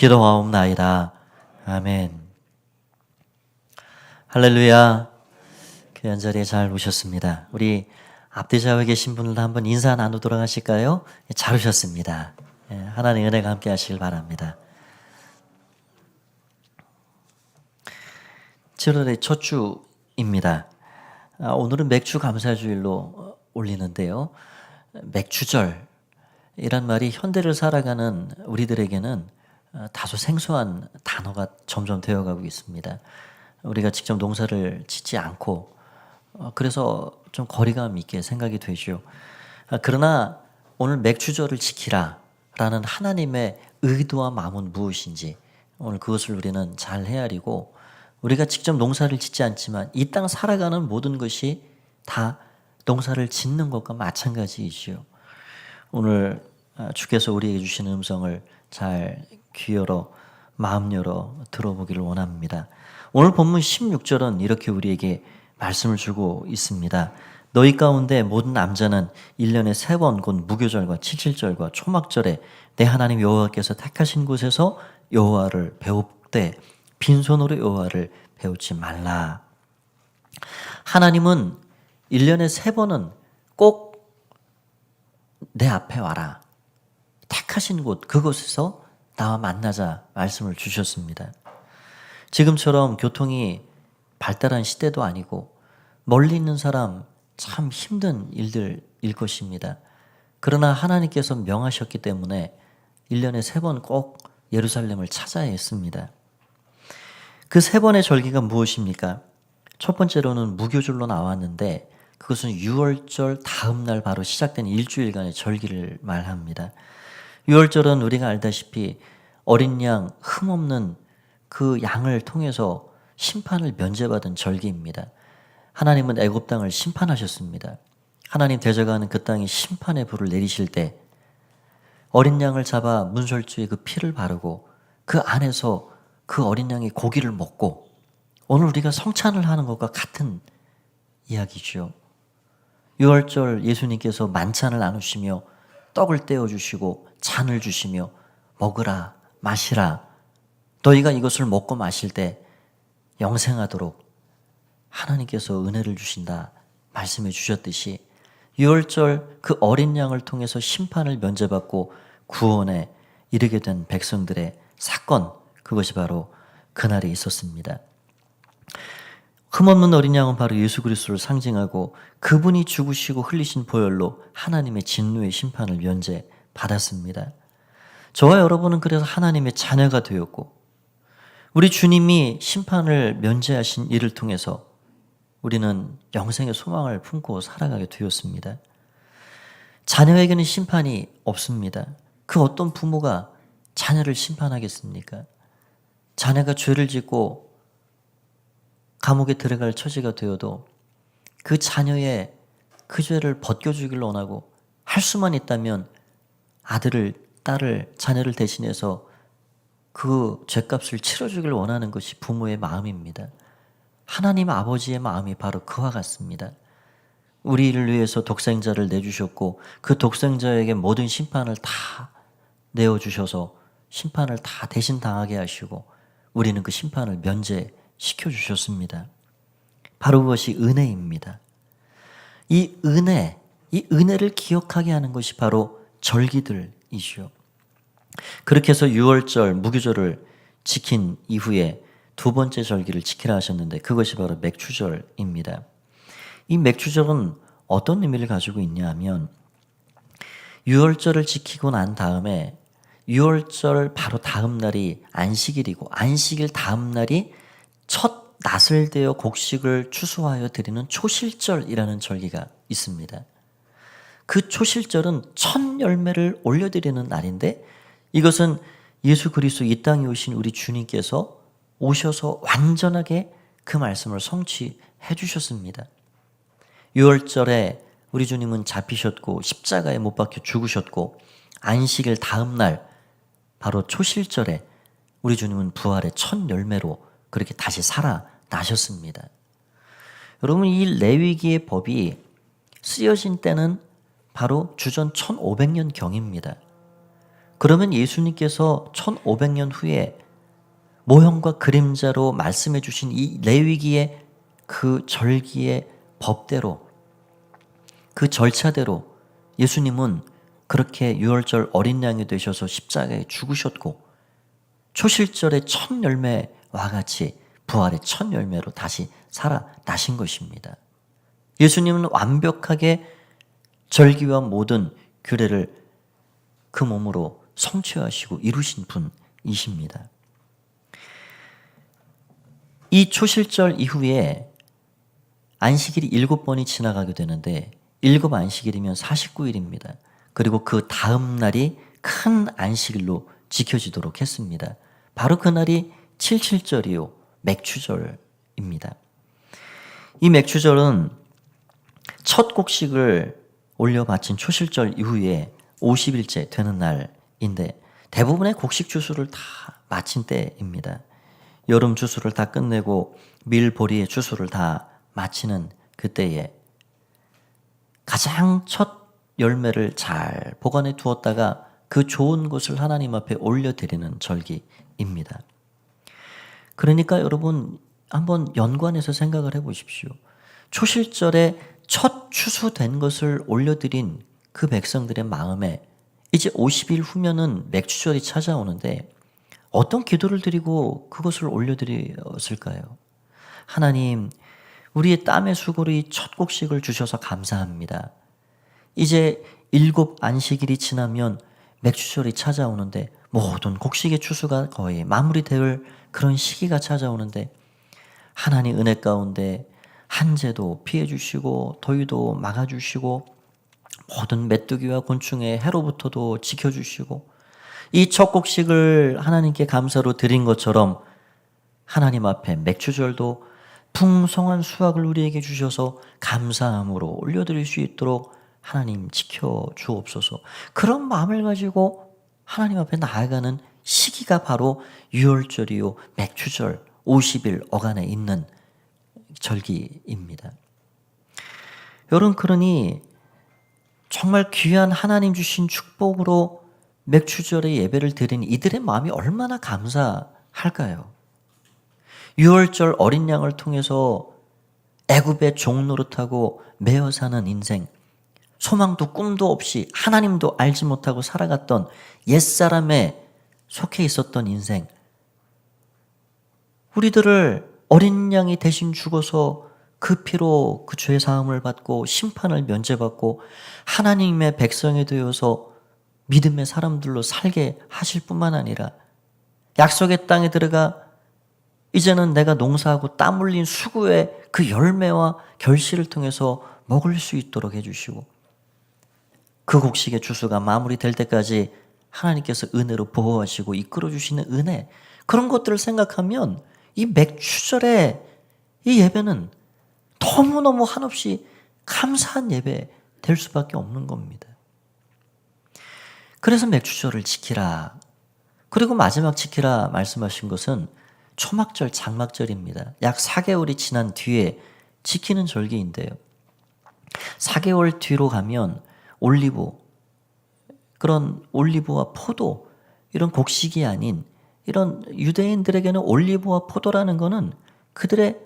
기도하옵나이다. 아멘. 할렐루야. 귀한 자리에 잘 오셨습니다. 우리 앞뒤 좌우에 계신 분들도 한번 인사 나누도록 하실까요? 잘 오셨습니다. 하나님의 은혜가 함께 하시길 바랍니다. 7월의 첫 주입니다. 오늘은 맥주 감사주일로 올리는데요. 맥주절이란 말이 현대를 살아가는 우리들에게는 다소 생소한 단어가 점점 되어가고 있습니다. 우리가 직접 농사를 짓지 않고 그래서 좀 거리감 있게 생각이 되죠. 그러나 오늘 맥주절을 지키라 라는 하나님의 의도와 마음은 무엇인지 오늘 그것을 우리는 잘 헤아리고, 우리가 직접 농사를 짓지 않지만 이 땅 살아가는 모든 것이 다 농사를 짓는 것과 마찬가지이지요. 오늘 주께서 우리에게 주시는 음성을 잘 귀 열어 마음 열어 들어보기를 원합니다. 오늘 본문 16절은 이렇게 우리에게 말씀을 주고 있습니다. 너희 가운데 모든 남자는 1년에 3번 곧 무교절과 칠칠절과 초막절에 내 하나님 여호와께서 택하신 곳에서 여호와를 배웁되 빈손으로 여호와를 배우지 말라. 하나님은 1년에 3번은 꼭 내 앞에 와라. 택하신 곳, 그곳에서 나와 만나자 말씀을 주셨습니다. 지금처럼 교통이 발달한 시대도 아니고 멀리 있는 사람 참 힘든 일들일 것입니다. 그러나 하나님께서 명하셨기 때문에 1년에 3번 꼭 예루살렘을 찾아야 했습니다. 그 3번의 절기가 무엇입니까? 첫 번째로는 무교절로 나왔는데 그것은 6월절 다음 날 바로 시작된 일주일간의 절기를 말합니다. 6월절은 우리가 알다시피 어린 양 흠없는 그 양을 통해서 심판을 면제받은 절기입니다. 하나님은 애굽 땅을 심판하셨습니다. 하나님 대적하는 그 땅에 심판의 불을 내리실 때 어린 양을 잡아 문설주에 그 피를 바르고 그 안에서 그 어린 양의 고기를 먹고, 오늘 우리가 성찬을 하는 것과 같은 이야기죠. 6월절 예수님께서 만찬을 나누시며 떡을 떼어주시고 잔을 주시며 먹으라 마시라, 너희가 이것을 먹고 마실 때 영생하도록 하나님께서 은혜를 주신다 말씀해 주셨듯이 6월절 그 어린 양을 통해서 심판을 면제받고 구원에 이르게 된 백성들의 사건, 그것이 바로 그날에 있었습니다. 흠없는 어린 양은 바로 예수 그리스도를 상징하고 그분이 죽으시고 흘리신 보혈로 하나님의 진노의 심판을 면제받았습니다. 저와 여러분은 그래서 하나님의 자녀가 되었고, 우리 주님이 심판을 면제하신 이를 통해서 우리는 영생의 소망을 품고 살아가게 되었습니다. 자녀에게는 심판이 없습니다. 그 어떤 부모가 자녀를 심판하겠습니까? 자녀가 죄를 짓고 감옥에 들어갈 처지가 되어도 그 자녀의 그 죄를 벗겨주기를 원하고, 할 수만 있다면 아들을, 딸을, 자녀를 대신해서 그 죄값을 치러주기를 원하는 것이 부모의 마음입니다. 하나님 아버지의 마음이 바로 그와 같습니다. 우리를 위해서 독생자를 내주셨고 그 독생자에게 모든 심판을 다 내어주셔서 심판을 다 대신 당하게 하시고 우리는 그 심판을 면제시켜 주셨습니다. 바로 그것이 은혜입니다. 이 은혜를 기억하게 하는 것이 바로 절기들이죠. 그렇게 해서 6월절 무교절을 지킨 이후에 두 번째 절기를 지키라 하셨는데 그것이 바로 맥주절입니다. 이 맥주절은 어떤 의미를 가지고 있냐 하면 6월절을 지키고 난 다음에 6월절 바로 다음 날이 안식일이고 안식일 다음 날이 첫 낫을 대어 곡식을 추수하여 드리는 초실절이라는 절기가 있습니다. 그 초실절은 첫 열매를 올려드리는 날인데 이것은 예수 그리스도 이 땅에 오신 우리 주님께서 오셔서 완전하게 그 말씀을 성취해 주셨습니다. 6월절에 우리 주님은 잡히셨고 십자가에 못 박혀 죽으셨고 안식일 다음 날 바로 초실절에 우리 주님은 부활의 첫 열매로 그렇게 다시 살아나셨습니다. 여러분, 이 레위기의 법이 쓰여진 때는 바로 주전 1500년 경입니다. 그러면 예수님께서 1500년 후에 모형과 그림자로 말씀해 주신 이 레위기의 그 절기의 법대로, 그 절차대로 예수님은 그렇게 유월절 어린 양이 되셔서 십자가에 죽으셨고 초실절의 첫 열매와 같이 부활의 첫 열매로 다시 살아나신 것입니다. 예수님은 완벽하게 절기와 모든 규례를 그 몸으로 성취하시고 이루신 분이십니다. 이 초실절 이후에 안식일이 7번이 지나가게 되는데 7 안식일이면 49일입니다. 그리고 그 다음 날이 큰 안식일로 지켜지도록 했습니다. 바로 그날이 77절이요 맥추절입니다. 이 맥추절은 첫 곡식을 올려 바친 초실절 이후에 50일째 되는 날인데 대부분의 곡식 추수를 다 마친 때입니다. 여름 추수를 다 끝내고 밀 보리의 추수를 다 마치는 그때에 가장 첫 열매를 잘 보관해 두었다가 그 좋은 것을 하나님 앞에 올려드리는 절기입니다. 그러니까 여러분 한번 연관해서 생각을 해보십시오. 초실절에 첫 추수된 것을 올려드린 그 백성들의 마음에 이제 50일 후면은 맥추절이 찾아오는데 어떤 기도를 드리고 그것을 올려드렸을까요? 하나님, 우리의 땀의 수고로 첫 곡식을 주셔서 감사합니다. 이제 7 안식일이 지나면 맥추절이 찾아오는데 모든 곡식의 추수가 거의 마무리될 그런 시기가 찾아오는데 하나님 은혜 가운데 한재도 피해 주시고 더위도 막아 주시고 모든 메뚜기와 곤충의 해로부터도 지켜 주시고 이 첫 곡식을 하나님께 감사로 드린 것처럼 하나님 앞에 맥추절도 풍성한 수확을 우리에게 주셔서 감사함으로 올려드릴 수 있도록 하나님 지켜 주옵소서. 그런 마음을 가지고 하나님 앞에 나아가는 시기가 바로 유월절이요 맥추절 50일 어간에 있는 절기입니다. 여러분, 그러니 정말 귀한 하나님 주신 축복으로 맥추절의 예배를 드린 이들의 마음이 얼마나 감사할까요? 유월절 어린 양을 통해서 애굽의 종노릇하고 매어 사는 인생, 소망도 꿈도 없이 하나님도 알지 못하고 살아갔던 옛사람에 속해 있었던 인생, 우리들을 어린 양이 대신 죽어서 그 피로 그 죄 사함을 받고 심판을 면제받고 하나님의 백성이 되어서 믿음의 사람들로 살게 하실 뿐만 아니라 약속의 땅에 들어가 이제는 내가 농사하고 땀 흘린 수고의 그 열매와 결실을 통해서 먹을 수 있도록 해주시고 그 곡식의 추수가 마무리될 때까지 하나님께서 은혜로 보호하시고 이끌어주시는 은혜, 그런 것들을 생각하면 이 맥추절의 이 예배는 너무너무 한없이 감사한 예배 될 수밖에 없는 겁니다. 그래서 맥추절을 지키라. 그리고 마지막 지키라 말씀하신 것은 초막절, 장막절입니다. 약 4개월이 지난 뒤에 지키는 절기인데요. 4개월 뒤로 가면 올리브, 그런 올리브와 포도, 이런 곡식이 아닌 이런 유대인들에게는 올리브와 포도라는 것은 그들의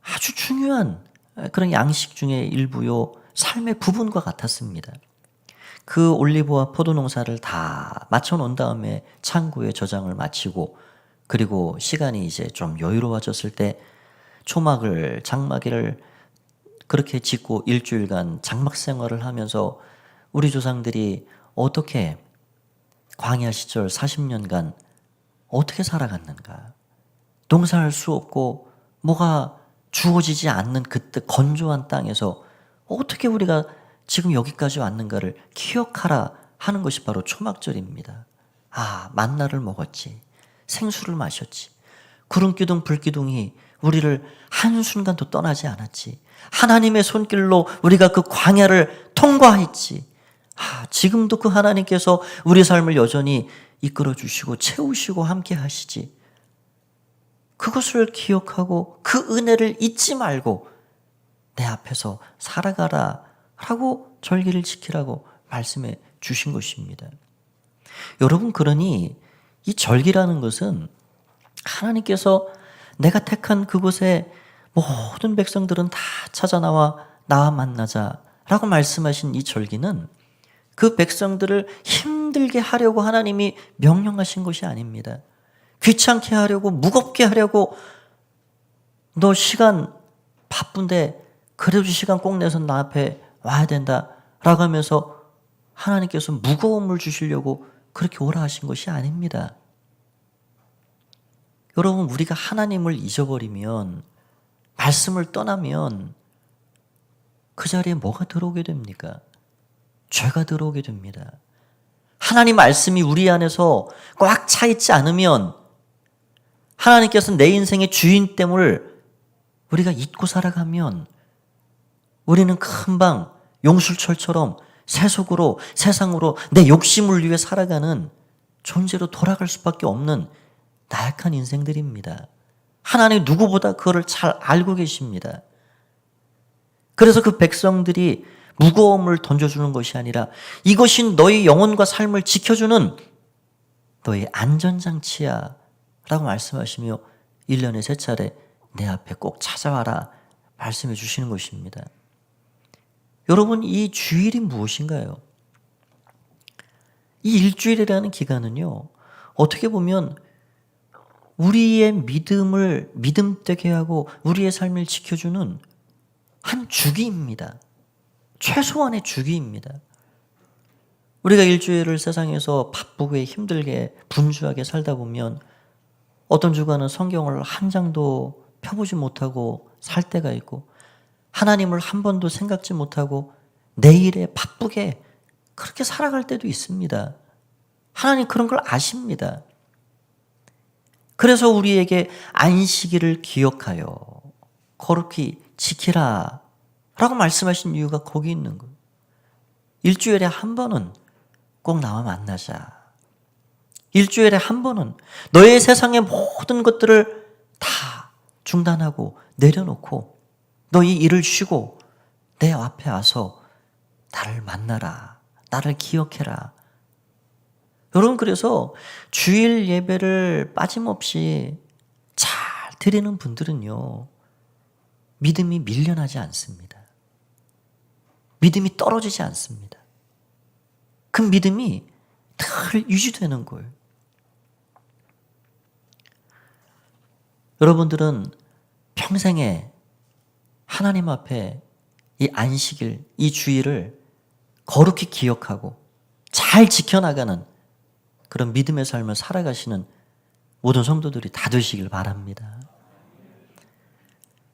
아주 중요한 그런 양식 중의 일부요, 삶의 부분과 같았습니다. 그 올리브와 포도 농사를 다 마쳐 놓은 다음에 창고에 저장을 마치고 그리고 시간이 이제 좀 여유로워졌을 때 초막을, 장막을 그렇게 짓고 일주일간 장막 생활을 하면서 우리 조상들이 어떻게 광야 시절 40년간 어떻게 살아갔는가? 농사할 수 없고 뭐가 주어지지 않는 그때 건조한 땅에서 어떻게 우리가 지금 여기까지 왔는가를 기억하라 하는 것이 바로 초막절입니다. 아, 만나를 먹었지. 생수를 마셨지. 구름기둥 불기둥이 우리를 한순간도 떠나지 않았지. 하나님의 손길로 우리가 그 광야를 통과했지. 아, 지금도 그 하나님께서 우리 삶을 여전히 이끌어 주시고 채우시고 함께 하시지. 그것을 기억하고 그 은혜를 잊지 말고 내 앞에서 살아가라 라고 절기를 지키라고 말씀해 주신 것입니다. 여러분, 그러니 이 절기라는 것은 하나님께서 내가 택한 그곳에 모든 백성들은 다 찾아 나와 만나자라고 말씀하신 이 절기는 그 백성들을 힘들게 하려고 하나님이 명령하신 것이 아닙니다. 귀찮게 하려고, 무겁게 하려고, 너 시간 바쁜데 그래도 시간 꼭 내서 나 앞에 와야 된다 라고 하면서 하나님께서 무거움을 주시려고 그렇게 오라 하신 것이 아닙니다. 여러분, 우리가 하나님을 잊어버리면, 말씀을 떠나면 그 자리에 뭐가 들어오게 됩니까? 죄가 들어오게 됩니다. 하나님 말씀이 우리 안에서 꽉 차 있지 않으면 하나님께서 내 인생의 주인됨을 우리가 잊고 살아가면 우리는 금방 용술철처럼 세속으로, 세상으로 내 욕심을 위해 살아가는 존재로 돌아갈 수밖에 없는 나약한 인생들입니다. 하나님 누구보다 그거를 잘 알고 계십니다. 그래서 그 백성들이 무거움을 던져주는 것이 아니라 이것이 너희 영혼과 삶을 지켜주는 너희 안전장치야 라고 말씀하시며 1년에 3차례 내 앞에 꼭 찾아와라 말씀해 주시는 것입니다. 여러분, 이 주일이 무엇인가요? 이 일주일이라는 기간은요, 어떻게 보면 우리의 믿음을 믿음되게 하고 우리의 삶을 지켜주는 한 주기입니다. 최소한의 주기입니다. 우리가 일주일을 세상에서 바쁘게 힘들게 분주하게 살다 보면 어떤 주간은 성경을 한 장도 펴보지 못하고 살 때가 있고, 하나님을 한 번도 생각지 못하고 내일에 바쁘게 그렇게 살아갈 때도 있습니다. 하나님 그런 걸 아십니다. 그래서 우리에게 안식일을 기억하여 거룩히 지키라 라고 말씀하신 이유가 거기 있는 거예요. 일주일에 한 번은 꼭 나와 만나자. 일주일에 한 번은 너의 세상의 모든 것들을 다 중단하고 내려놓고 너희 일을 쉬고 내 앞에 와서 나를 만나라. 나를 기억해라. 여러분, 그래서 주일 예배를 빠짐없이 잘 드리는 분들은요, 믿음이 밀려나지 않습니다. 믿음이 떨어지지 않습니다. 그 믿음이 늘 유지되는 거예요. 여러분들은 평생에 하나님 앞에 이 안식일, 이 주일을 거룩히 기억하고 잘 지켜나가는 그런 믿음의 삶을 살아가시는 모든 성도들이 다 되시길 바랍니다.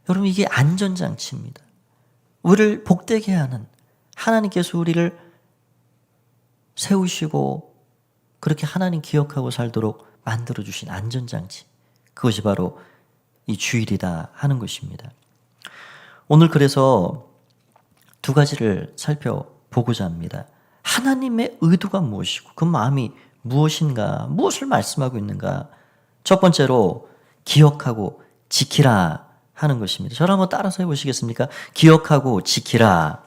여러분, 이게 안전장치입니다. 우리를 복되게 하는, 하나님께서 우리를 세우시고 그렇게 하나님 기억하고 살도록 만들어주신 안전장치, 그것이 바로 이 주일이다 하는 것입니다. 오늘 그래서 두 가지를 살펴보고자 합니다. 하나님의 의도가 무엇이고 그 마음이 무엇인가, 무엇을 말씀하고 있는가. 첫 번째로 기억하고 지키라 하는 것입니다. 저를 한번 따라서 해보시겠습니까? 기억하고 지키라.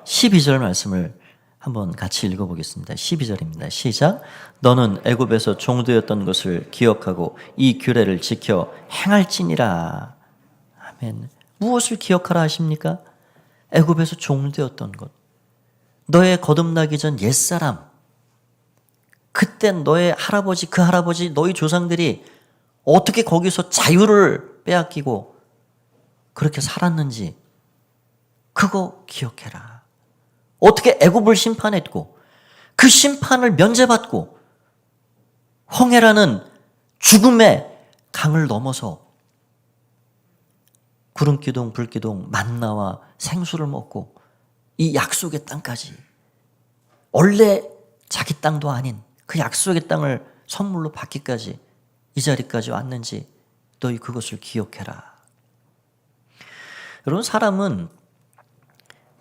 12절 말씀을 한번 같이 읽어보겠습니다. 12절입니다. 시작. 너는 애굽에서 종되었던 것을 기억하고 이 규례를 지켜 행할지니라. 아멘. 무엇을 기억하라 하십니까? 애굽에서 종되었던 것. 너의 거듭나기 전 옛사람. 그때 너의 할아버지, 그 할아버지, 너희 조상들이 어떻게 거기서 자유를 빼앗기고 그렇게 살았는지 그거 기억해라. 어떻게 애굽을 심판했고 그 심판을 면제받고 홍해라는 죽음의 강을 넘어서 구름기둥, 불기둥, 만나와 생수를 먹고 이 약속의 땅까지, 원래 자기 땅도 아닌 그 약속의 땅을 선물로 받기까지 이 자리까지 왔는지 너희 그것을 기억해라. 여러분, 사람은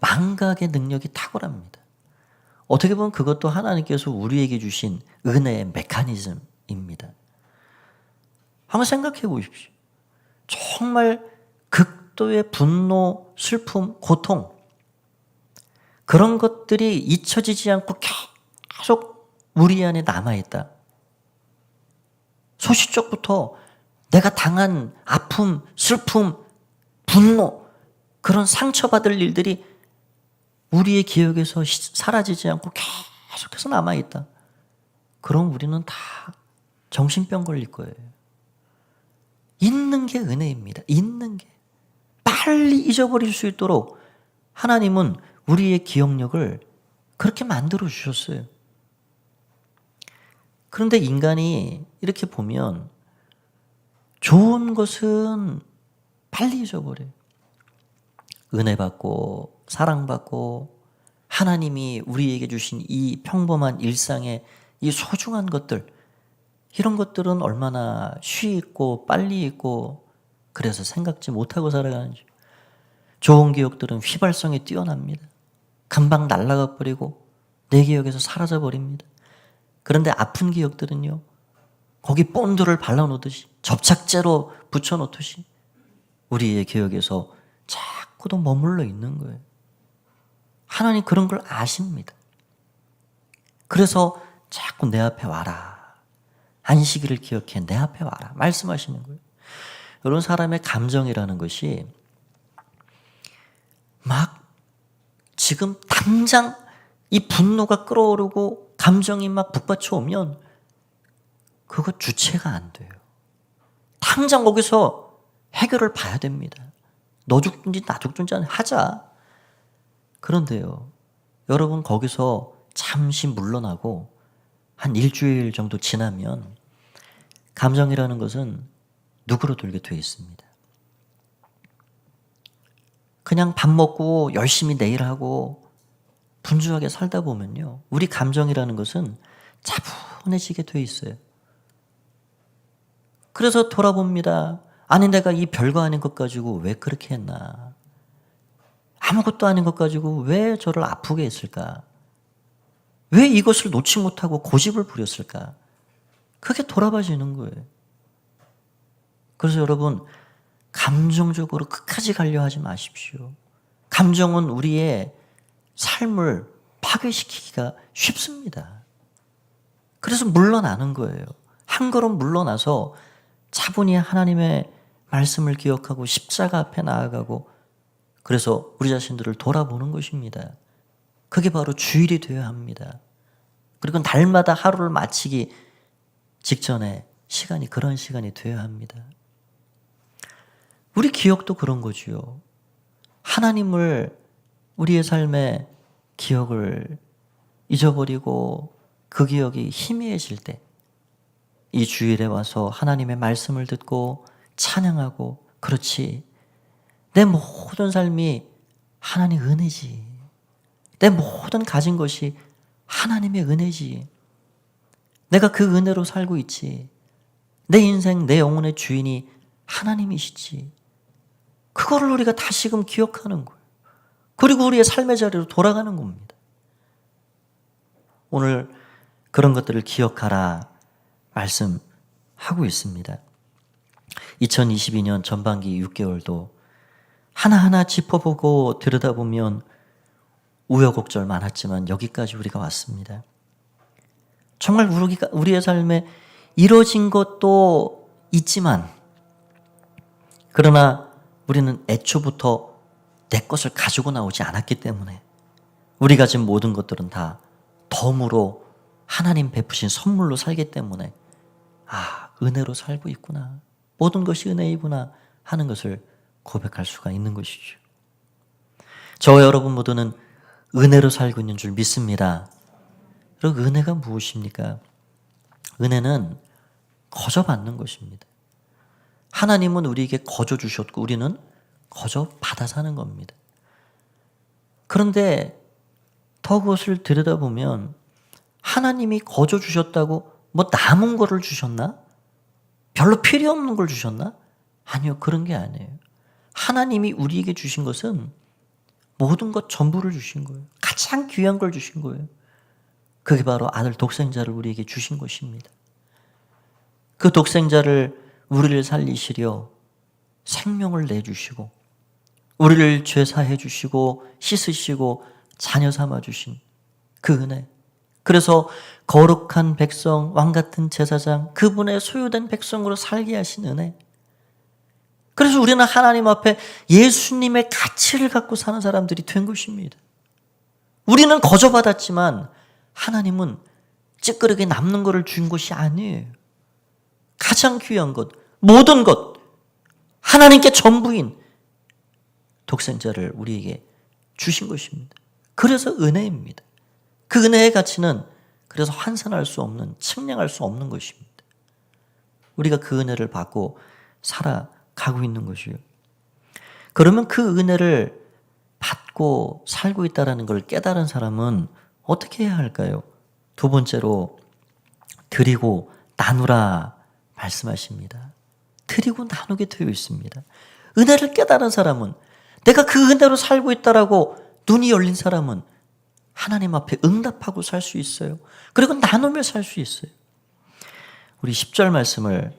망각의 능력이 탁월합니다. 어떻게 보면 그것도 하나님께서 우리에게 주신 은혜의 메커니즘입니다. 한번 생각해 보십시오. 정말 극도의 분노, 슬픔, 고통, 그런 것들이 잊혀지지 않고 계속 우리 안에 남아있다. 소시적부터 내가 당한 아픔, 슬픔, 분노, 그런 상처받을 일들이 우리의 기억에서 사라지지 않고 계속해서 남아있다. 그럼 우리는 다 정신병 걸릴 거예요. 있는 게 은혜입니다. 있는 게. 빨리 잊어버릴 수 있도록 하나님은 우리의 기억력을 그렇게 만들어 주셨어요. 그런데 인간이 이렇게 보면 좋은 것은 빨리 잊어버려요. 은혜 받고 사랑받고 하나님이 우리에게 주신 이 평범한 일상의 이 소중한 것들, 이런 것들은 얼마나 쉬있고 빨리 있고 그래서 생각지 못하고 살아가는지. 좋은 기억들은 휘발성이 뛰어납니다. 금방 날아가 버리고 내 기억에서 사라져 버립니다. 그런데 아픈 기억들은요, 거기 본드를 발라놓듯이 접착제로 붙여놓듯이 우리의 기억에서 자꾸도 머물러 있는 거예요. 하나님 그런 걸 아십니다. 그래서 자꾸 내 앞에 와라. 안식일을 기억해 내 앞에 와라. 말씀하시는 거예요. 여러분, 사람의 감정이라는 것이 막 지금 당장 이 분노가 끓어오르고 감정이 막 북받쳐 오면 그거 주체가 안 돼요. 당장 거기서 해결을 봐야 됩니다. 너 죽든지 나 죽든지 하자. 그런데요, 여러분 거기서 잠시 물러나고 한 일주일 정도 지나면 감정이라는 것은 누그러들게 되어 있습니다. 그냥 밥 먹고 열심히 내일 하고 분주하게 살다 보면요, 우리 감정이라는 것은 차분해지게 되어 있어요. 그래서 돌아봅니다. 아니, 내가 이 별거 아닌 것 가지고 왜 그렇게 했나? 아무것도 아닌 것 가지고 왜 저를 아프게 했을까? 왜 이것을 놓지 못하고 고집을 부렸을까? 그게 돌아봐지는 거예요. 그래서 여러분, 감정적으로 끝까지 가려 하지 마십시오. 감정은 우리의 삶을 파괴시키기가 쉽습니다. 그래서 물러나는 거예요. 한 걸음 물러나서 차분히 하나님의 말씀을 기억하고 십자가 앞에 나아가고, 그래서 우리 자신들을 돌아보는 것입니다. 그게 바로 주일이 되어야 합니다. 그리고 날마다 하루를 마치기 직전에 시간이 그런 시간이 되어야 합니다. 우리 기억도 그런 거지요. 하나님을 우리의 삶에 기억을 잊어버리고 그 기억이 희미해질 때 이 주일에 와서 하나님의 말씀을 듣고 찬양하고, 그렇지, 내 모든 삶이 하나님의 은혜지. 내 모든 가진 것이 하나님의 은혜지. 내가 그 은혜로 살고 있지. 내 인생, 내 영혼의 주인이 하나님이시지. 그거를 우리가 다시금 기억하는 거예요. 그리고 우리의 삶의 자리로 돌아가는 겁니다. 오늘 그런 것들을 기억하라 말씀하고 있습니다. 2022년 전반기 6개월도 하나하나 짚어보고 들여다보면 우여곡절 많았지만 여기까지 우리가 왔습니다. 정말 우리의 삶에 이뤄진 것도 있지만, 그러나 우리는 애초부터 내 것을 가지고 나오지 않았기 때문에 우리 가진 모든 것들은 다 덤으로 하나님 베푸신 선물로 살기 때문에, 은혜로 살고 있구나, 모든 것이 은혜이구나 하는 것을 고백할 수가 있는 것이죠. 저와 여러분 모두는 은혜로 살고 있는 줄 믿습니다. 그리고 은혜가 무엇입니까? 은혜는 거저 받는 것입니다. 하나님은 우리에게 거저 주셨고 우리는 거저 받아 사는 겁니다. 그런데 더 그것을 들여다보면 하나님이 거저 주셨다고 뭐 남은 거를 주셨나? 별로 필요 없는 걸 주셨나? 아니요, 그런 게 아니에요. 하나님이 우리에게 주신 것은 모든 것 전부를 주신 거예요. 가장 귀한 걸 주신 거예요. 그게 바로 아들 독생자를 우리에게 주신 것입니다. 그 독생자를 우리를 살리시려 생명을 내주시고, 우리를 죄사해 주시고 씻으시고 자녀 삼아 주신 그 은혜, 그래서 거룩한 백성, 왕같은 제사장, 그분의 소유된 백성으로 살게 하신 은혜. 그래서 우리는 하나님 앞에 예수님의 가치를 갖고 사는 사람들이 된 것입니다. 우리는 거저받았지만 하나님은 찌끄러기 남는 것을 준 것이 아니에요. 가장 귀한 것, 모든 것, 하나님께 전부인 독생자를 우리에게 주신 것입니다. 그래서 은혜입니다. 그 은혜의 가치는 그래서 환산할 수 없는, 측량할 수 없는 것입니다. 우리가 그 은혜를 받고 살아가고 있는 것이요. 그러면 그 은혜를 받고 살고 있다는 걸 깨달은 사람은 어떻게 해야 할까요? 두 번째로 드리고 나누라 말씀하십니다. 드리고 나누게 되어 있습니다. 은혜를 깨달은 사람은, 내가 그 은혜로 살고 있다라고 눈이 열린 사람은 하나님 앞에 응답하고 살 수 있어요. 그리고 나누며 살 수 있어요. 우리 10절 말씀을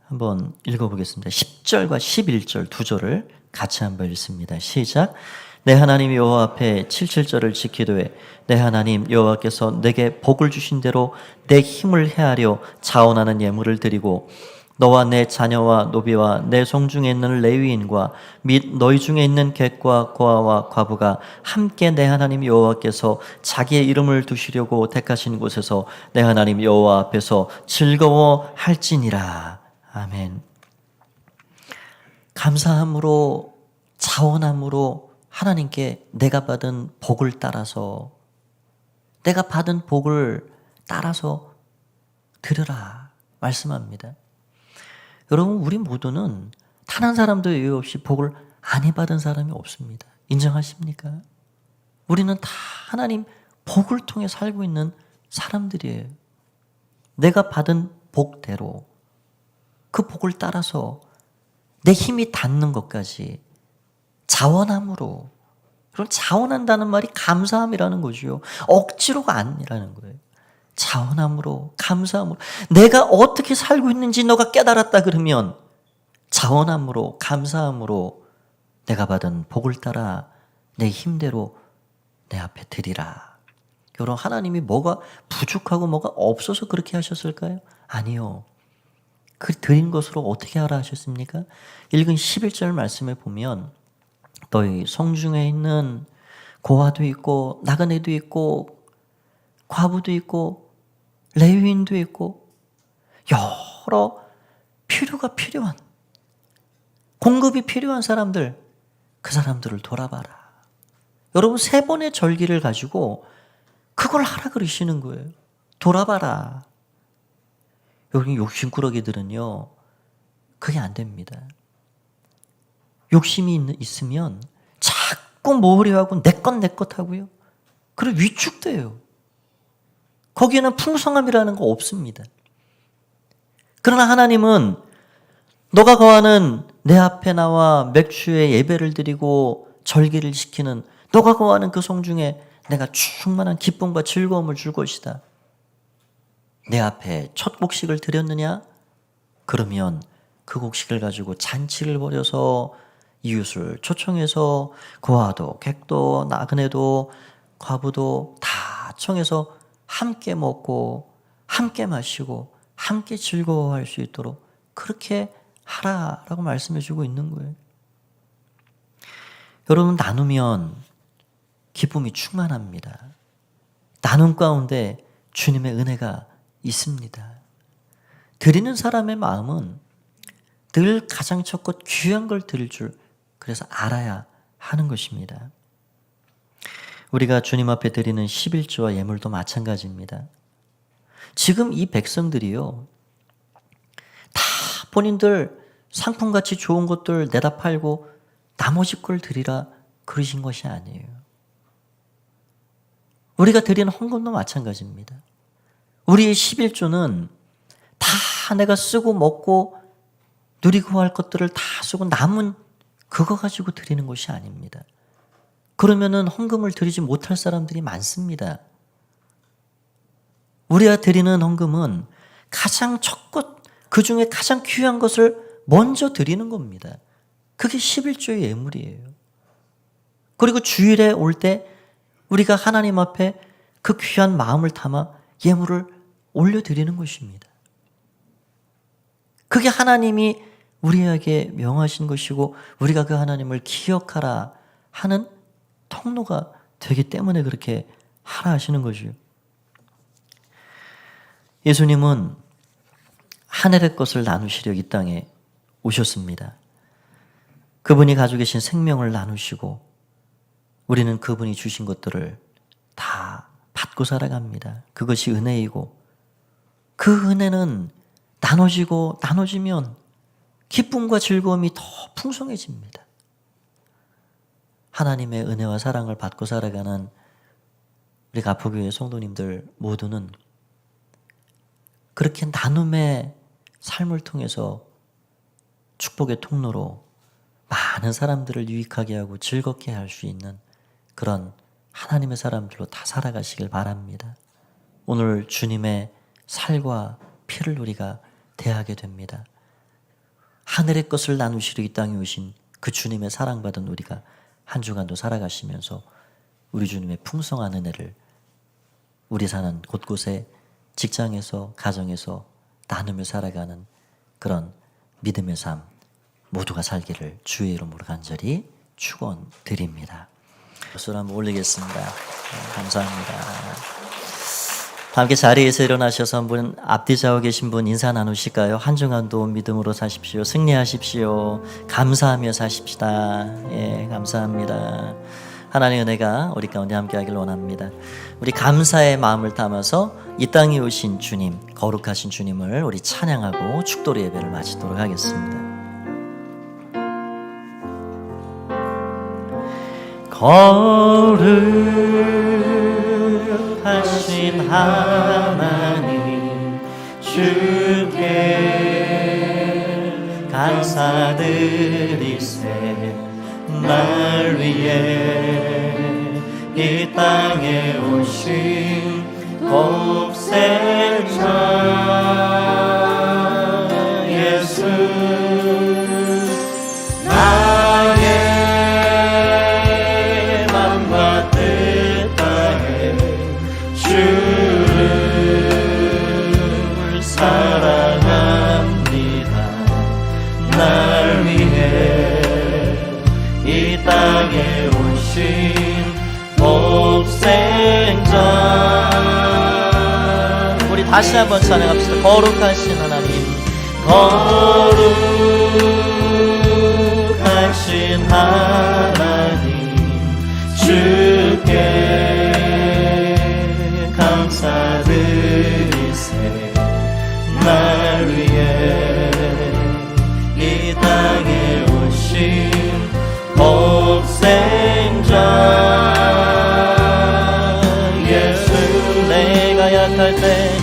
한번 읽어보겠습니다. 10절과 11절 두 절을 같이 한번 읽습니다. 시작. 내 하나님 여호와 앞에 77절을 지키되 내 하나님 여호와께서 내게 복을 주신 대로 내 힘을 헤아려 자원하는 예물을 드리고 너와 내 자녀와 노비와 내 성중에 있는 레위인과 및 너희 중에 있는 객과 고아와 과부가 함께 내 하나님 여호와께서 자기의 이름을 두시려고 택하신 곳에서 내 하나님 여호와 앞에서 즐거워할지니라. 아멘. 감사함으로, 자원함으로 하나님께 내가 받은 복을 따라서, 내가 받은 복을 따라서 드려라 말씀합니다. 여러분, 우리 모두는 단 한 사람도 예외 없이 복을 안 받은 사람이 없습니다. 인정하십니까? 우리는 다 하나님 복을 통해 살고 있는 사람들이에요. 내가 받은 복대로, 그 복을 따라서 내 힘이 닿는 것까지 자원함으로. 그럼 자원한다는 말이 감사함이라는 거죠. 억지로가 아니라는 거예요. 자원함으로, 감사함으로. 내가 어떻게 살고 있는지 너가 깨달았다 그러면 자원함으로, 감사함으로 내가 받은 복을 따라 내 힘대로 내 앞에 드리라. 여러분, 하나님이 뭐가 부족하고 뭐가 없어서 그렇게 하셨을까요? 아니요. 그 드린 것으로 어떻게 하라 하셨습니까? 읽은 11절 말씀에 보면 너희 성중에 있는 고아도 있고 나그네도 있고 과부도 있고 레위인도 있고 여러 필요가 필요한, 공급이 필요한 사람들, 그 사람들을 돌아봐라. 여러분, 3번의 절기를 가지고 그걸 하라 그러시는 거예요. 돌아봐라. 여기 욕심꾸러기들은요, 그게 안 됩니다. 욕심이 있으면 자꾸 모으려고 내 것 하고요. 그리고 위축돼요. 거기에는 풍성함이라는 거 없습니다. 그러나 하나님은 너가 거하는 내 앞에 나와 맥주에 예배를 드리고 절기를 지키는 너가 거하는 그 성중에 내가 충만한 기쁨과 즐거움을 줄 것이다. 내 앞에 첫 곡식을 드렸느냐? 그러면 그 곡식을 가지고 잔치를 벌여서 이웃을 초청해서 고아도 객도 나그네도 과부도 다 청해서 함께 먹고 함께 마시고 함께 즐거워할 수 있도록 그렇게 하라라고 말씀해 주고 있는 거예요. 여러분, 나누면 기쁨이 충만합니다. 나눔 가운데 주님의 은혜가 있습니다. 드리는 사람의 마음은 늘 가장 첫 것 귀한 걸 드릴 줄 그래서 알아야 하는 것입니다. 우리가 주님 앞에 드리는 11조와 예물도 마찬가지입니다. 지금 이 백성들이요, 다 본인들 상품같이 좋은 것들 내다 팔고 나머지 걸 드리라 그러신 것이 아니에요. 우리가 드리는 헌금도 마찬가지입니다. 우리의 11조는 다 내가 쓰고 먹고 누리고 할 것들을 다 쓰고 남은 그거 가지고 드리는 것이 아닙니다. 그러면은 헌금을 드리지 못할 사람들이 많습니다. 우리가 드리는 헌금은 가장 첫 것, 그 중에 가장 귀한 것을 먼저 드리는 겁니다. 그게 11조의 예물이에요. 그리고 주일에 올 때 우리가 하나님 앞에 그 귀한 마음을 담아 예물을 올려드리는 것입니다. 그게 하나님이 우리에게 명하신 것이고 우리가 그 하나님을 기억하라 하는 통로가 되기 때문에 그렇게 하라 하시는 거죠. 예수님은 하늘의 것을 나누시려 이 땅에 오셨습니다. 그분이 가지고 계신 생명을 나누시고 우리는 그분이 주신 것들을 다 받고 살아갑니다. 그것이 은혜이고 그 은혜는 나눠지고 나눠지면 기쁨과 즐거움이 더 풍성해집니다. 하나님의 은혜와 사랑을 받고 살아가는 우리 가포교회 성도님들 모두는 그렇게 나눔의 삶을 통해서 축복의 통로로 많은 사람들을 유익하게 하고 즐겁게 할 수 있는 그런 하나님의 사람들로 다 살아가시길 바랍니다. 오늘 주님의 살과 피를 우리가 대하게 됩니다. 하늘의 것을 나누시려 이 땅에 오신 그 주님의 사랑받은 우리가 한 주간도 살아가시면서 우리 주님의 풍성한 은혜를 우리 사는 곳곳에 직장에서 가정에서 나누며 살아가는 그런 믿음의 삶 모두가 살기를 주의 이름으로 간절히 축원드립니다. 박수를 한번 올리겠습니다. 감사합니다. 함께 자리에서 일어나셔서 한 분 앞뒤 좌우 계신 분 인사 나누실까요? 한 주간도 믿음으로 사십시오. 승리하십시오. 감사하며 사십시다. 예, 감사합니다. 하나님의 은혜가 우리 가운데 함께하길 원합니다. 우리 감사의 마음을 담아서 이 땅에 오신 주님, 거룩하신 주님을 우리 찬양하고 축도로 예배를 마치도록 하겠습니다. 거룩하신 하나님 주께 감사드리세. 날 위해 이 땅에 오신 독생자 예수 나의 맘과 뜻 다해 주를 사랑합니다. 날 위해 이 땅에 오신 독생자. 우리 다시 한번 찬양합시다. 거룩하신 하나님, 거룩하신 하나님 주께 감사드리세. 날 위해 이 땅에 오신 독생자 예수. 내가 약할 때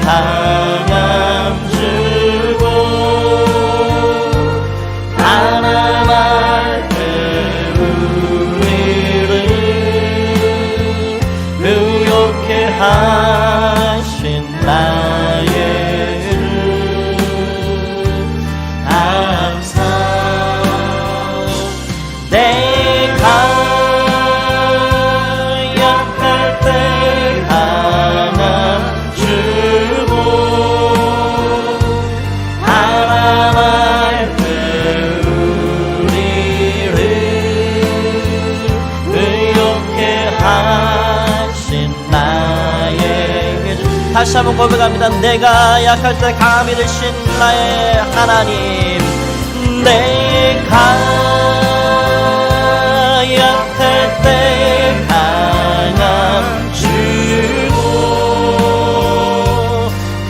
강함 주고 하나만 우리를 의롭게 하신 나의 감사. 내가 약할 때 강함 주고 하나만 우리를 의롭게 하신 나의 주. 다시 한번 고백합니다. 내가 약할 때 강함이 되신 나의 하나님. 내가 약할 때 강함 주고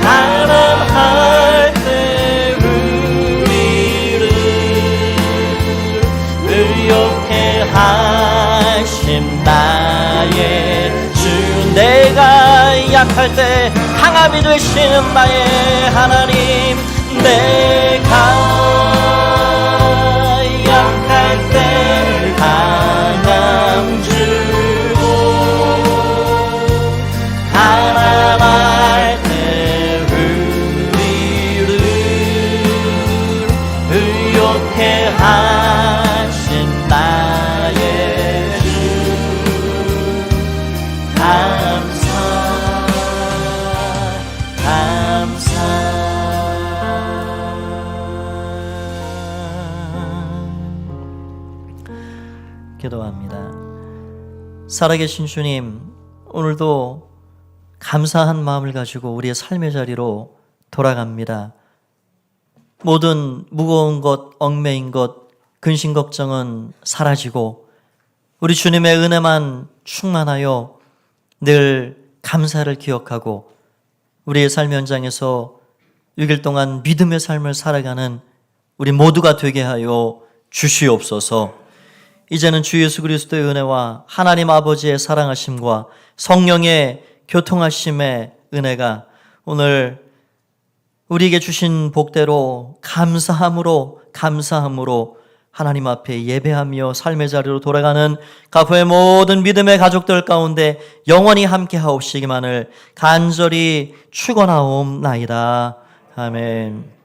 가난할 때 우리를 의롭게 하신 나의 주. 내가 약할 때 강함이 되시는 나의 하나님. 내가 약할 때 강함 주고 가난할 때 우리를 의롭게 하신 나 기도합니다. 살아계신 주님, 오늘도 감사한 마음을 가지고 우리의 삶의 자리로 돌아갑니다. 모든 무거운 것, 얽매인 것, 근심 걱정은 사라지고 우리 주님의 은혜만 충만하여 늘 감사를 기억하고 우리의 삶 현장에서 6일 동안 믿음의 삶을 살아가는 우리 모두가 되게 하여 주시옵소서. 이제는 주 예수 그리스도의 은혜와 하나님 아버지의 사랑하심과 성령의 교통하심의 은혜가 오늘 우리에게 주신 복대로 감사함으로 하나님 앞에 예배하며 삶의 자리로 돌아가는 가포의 모든 믿음의 가족들 가운데 영원히 함께 하옵시기만을 간절히 축원하옵나이다. 아멘.